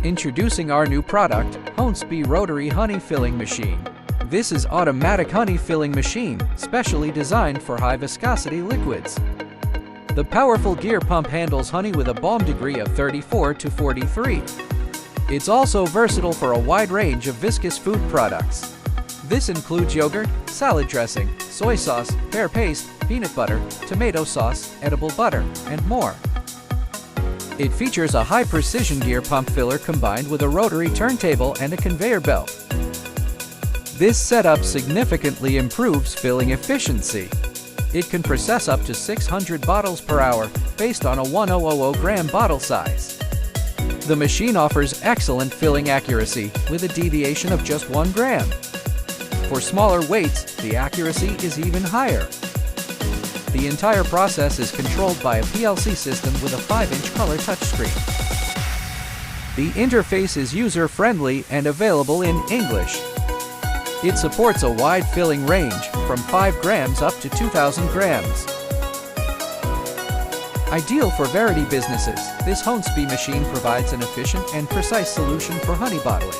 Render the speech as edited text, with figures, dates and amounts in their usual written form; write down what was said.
Introducing our new product, HonestBee Rotary Honey Filling Machine. This is automatic honey filling machine, specially designed for high viscosity liquids. The powerful gear pump handles honey with a balm degree of 34 to 43. It's also versatile for a wide range of viscous food products. This includes yogurt, salad dressing, soy sauce, pear paste, peanut butter, tomato sauce, edible butter, and more. It features a high-precision gear pump filler combined with a rotary turntable and a conveyor belt. This setup significantly improves filling efficiency. It can process up to 600 bottles per hour based on a 1000 gram bottle size. The machine offers excellent filling accuracy with a deviation of just 1 gram. For smaller weights, the accuracy is even higher. The entire process is controlled by a PLC system with a 5-inch color touchscreen. The interface is user-friendly and available in English. It supports a wide filling range from 5 grams up to 2,000 grams. Ideal for variety businesses, this HonestBee machine provides an efficient and precise solution for honey bottling.